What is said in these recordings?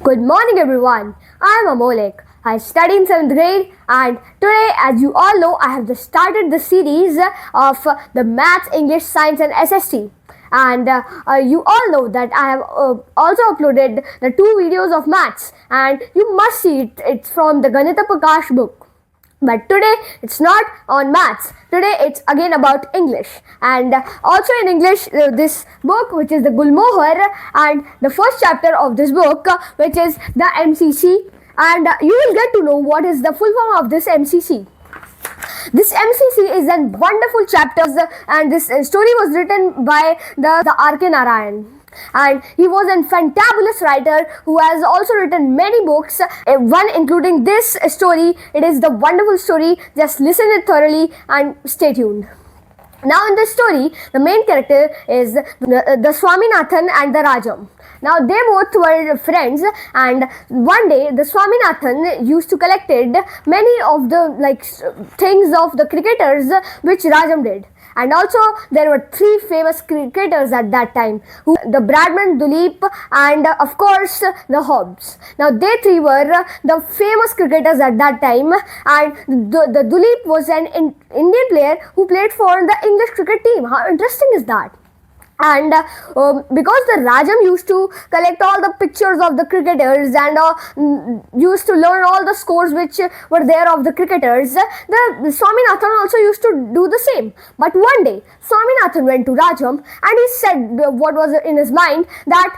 Good morning, everyone. I am Amolek. I study in 7th grade, and today, as you all know, I have just started the series of the Maths, English, Science, and SST. And you all know that I have also uploaded the 2 videos of maths, and you must see it. It's from the Ganita Prakash book. But today it's not on maths. Today it's again about English, and also in English this book, which is the Gulmohar, and the first chapter of this book, which is the MCC, and you will get to know what is the full form of this MCC. This MCC is a wonderful chapter, and this story was written by the R.K. Narayan. And he was a fantabulous writer who has also written many books, one including this story. It is the wonderful story. Just listen it thoroughly and stay tuned. Now in this story, the main character is the Swaminathan and the Rajam. Now they both were friends, and one day the Swaminathan used to collected many of the things of the cricketers which Rajam did. And also there were 3 famous cricketers at that time, the Bradman, Duleep, and of course the Hobbs. Now they 3 were the famous cricketers at that time, and the Duleep was an Indian player who played for the English cricket team. How interesting is that? And because the Rajam used to collect all the pictures of the cricketers and used to learn all the scores which were there of the cricketers, the Swaminathan also used to do the same. But one day Swaminathan went to Rajam and he said what was in his mind, that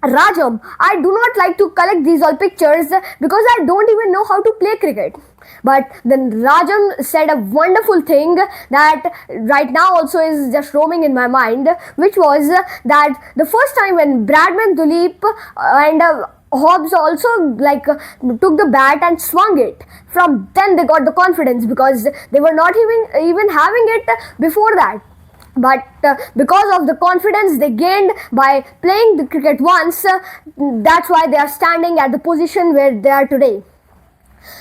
Rajam, I do not like to collect these all pictures because I don't even know how to play cricket. But then Rajam said a wonderful thing that right now also is just roaming in my mind, which was that the first time when Bradman, Duleep and Hobbs also took the bat and swung it. From then they got the confidence because they were not even having it before that. But because of the confidence they gained by playing the cricket once, that's why they are standing at the position where they are today.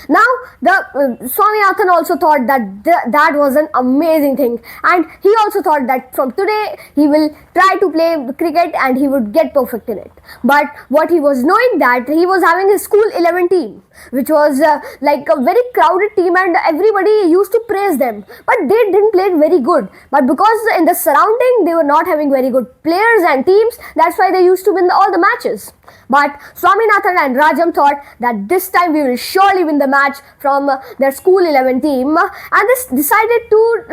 Now the Swaminathan also thought that that was an amazing thing, and he also thought that from today he will try to play cricket and he would get perfect in it. But what he was knowing, that he was having his school 11 team, which was like a very crowded team, and everybody used to praise them, but they didn't play very good. But because in the surrounding they were not having very good players and teams, that's why they used to win all the matches. But Swaminathan and Rajam thought that this time we will surely win the match from their school 11 team, and they decided to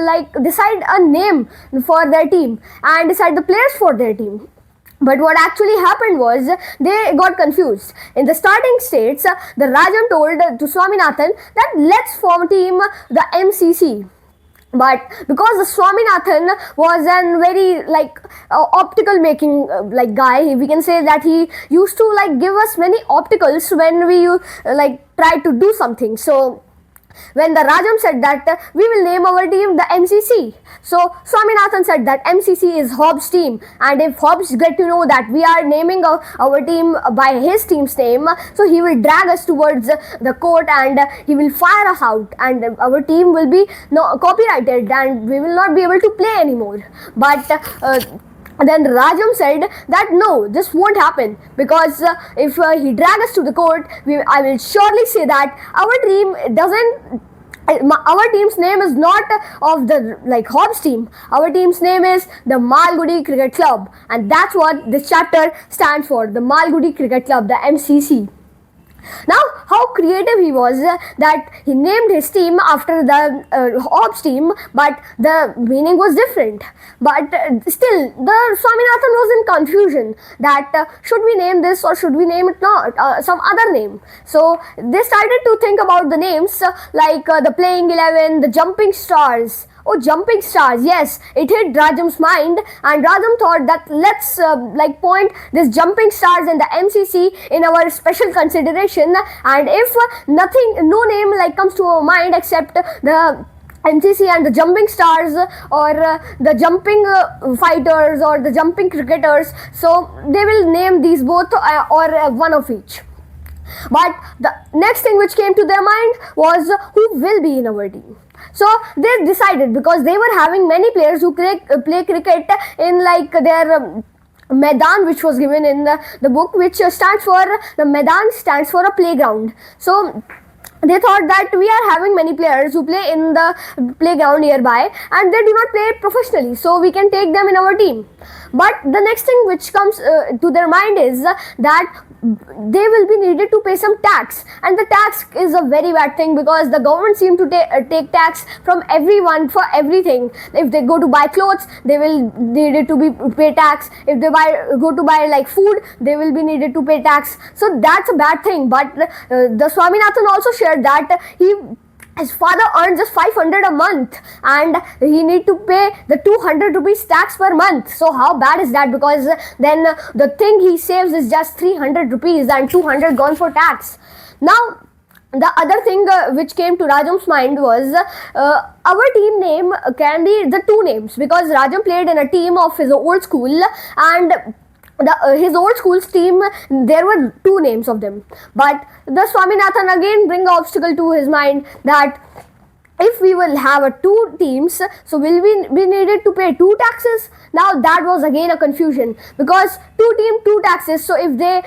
decide a name for their team and decide the players for their team. But what actually happened was they got confused. In the starting states, the Rajam told to Swaminathan that let's form team the MCC. But because the Swaminathan was a very optical making guy, we can say that he used to give us many opticals when we try to do something. So when the Rajam said that we will name our team the MCC, so Swaminathan said that MCC is Hobbs' team, and if Hobbs get to know that we are naming our team by his team's name, so he will drag us towards the court and he will fire us out, and our team will be copyrighted and we will not be able to play anymore. But then Rajam said that no, this won't happen, because if he drags us to the court, I will surely say that our team's name is not of the Hobbs team. Our team's name is the Malgudi Cricket Club, and that's what this chapter stands for, the Malgudi Cricket Club, the MCC. Now, how creative he was, that he named his team after the Hobbs team, but the meaning was different. But still, the Swaminathan was in confusion that should we name this or should we name it not some other name. So they started to think about the names the Playing 11, the Jumping Stars. Oh, Jumping Stars, yes, it hit Rajam's mind, and Rajam thought that let's point this Jumping Stars and the MCC in our special consideration, and if no name comes to our mind except the MCC and the Jumping Stars or the Jumping Fighters or the Jumping Cricketers, so they will name these both or one of each. But the next thing which came to their mind was who will be in our team. So they decided, because they were having many players who play cricket in their Maidan, which was given in the book, which stands for, the Maidan stands for a playground. So they thought that we are having many players who play in the playground nearby and they do not play professionally, so we can take them in our team. But the next thing which comes to their mind is that they will be needed to pay some tax, and the tax is a very bad thing because the government seem to take tax from everyone for everything. If they go to buy clothes, they will needed to be pay tax. If they go to buy like food, they will be needed to pay tax. So that's a bad thing. But the Swaminathan also shared that his father earned just 500 a month and he need to pay the 200 rupees tax per month. So how bad is that? Because then the thing he saves is just 300 rupees and 200 gone for tax. Now the other thing which came to Rajam's mind was our team name can be the two names, because Rajam played in a team of his old school, and his old school's team, there were two names of them. But the Swaminathan again bring an obstacle to his mind that if we will have two teams, so will we be needed to pay two taxes? Now that was again a confusion, because two taxes. So if they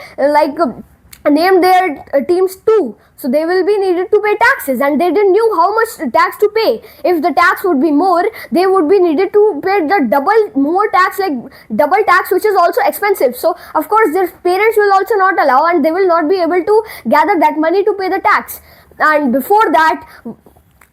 named their teams two, so they will be needed to pay taxes, and they didn't knew how much tax to pay. If the tax would be more, they would be needed to pay the double tax, which is also expensive. So of course their parents will also not allow, and they will not be able to gather that money to pay the tax. And before that,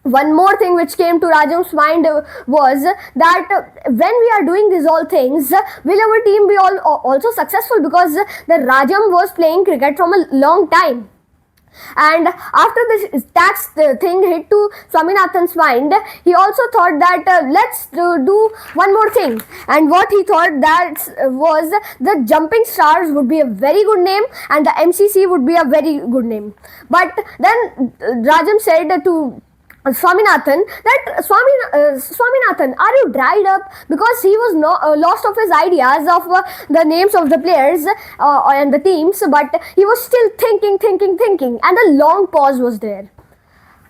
one more thing which came to Rajam's mind was that when we are doing these all things, will our team be also successful? Because the Rajam was playing cricket from a long time. And after this tax thing hit to Swaminathan's mind, he also thought that let's do one more thing. And what he thought that was the Jumping Stars would be a very good name and the MCC would be a very good name. But then Rajam said to Swaminathan that Swaminathan, are you dried up? Because he was lost of his ideas of the names of the players and the teams, but he was still thinking, and a long pause was there.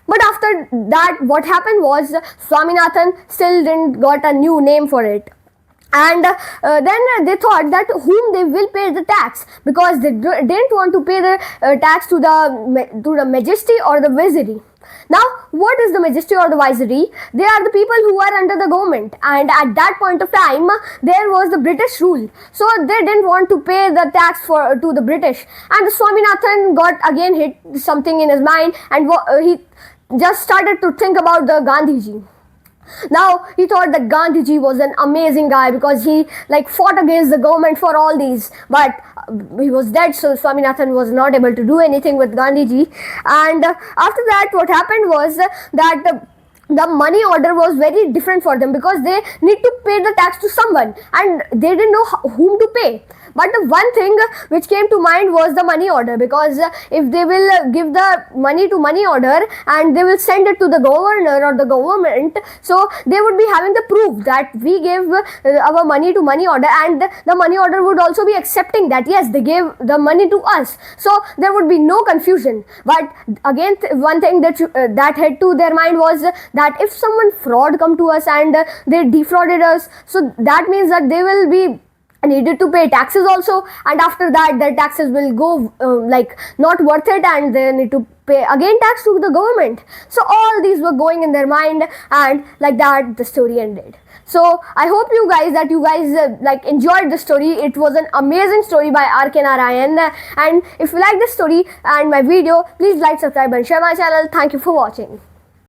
But after that, what happened was Swaminathan still didn't got a new name for it. And then they thought that whom they will pay the tax, because they didn't want to pay the tax to the Majesty or the Vizier. Now, what is the Majesty or the Vizier? They are the people who are under the government, and at that point of time, there was the British rule. So they didn't want to pay the tax to the British. And Swaminathan got again hit something in his mind, and he just started to think about the Gandhiji. Now he thought that Gandhiji was an amazing guy because he fought against the government for all these, but he was dead, so Swaminathan was not able to do anything with Gandhiji. And after that, what happened was that the money order was very different for them, because they need to pay the tax to someone and they didn't know whom to pay. But the one thing which came to mind was the money order, because if they will give the money to money order and they will send it to the governor or the government, so they would be having the proof that we gave our money to money order, and the money order would also be accepting that yes, they gave the money to us. So there would be no confusion. But again, one thing that had to their mind was that if someone fraud come to us and they defrauded us, so that means that they will be needed to pay taxes also, and after that their taxes will go not worth it, and they need to pay again tax to the government. So all these were going in their mind, and like that the story ended. So I hope you guys enjoyed the story. It was an amazing story by R.K. Narayan, and if you like this story and my video, please like, subscribe and share my channel. Thank you for watching.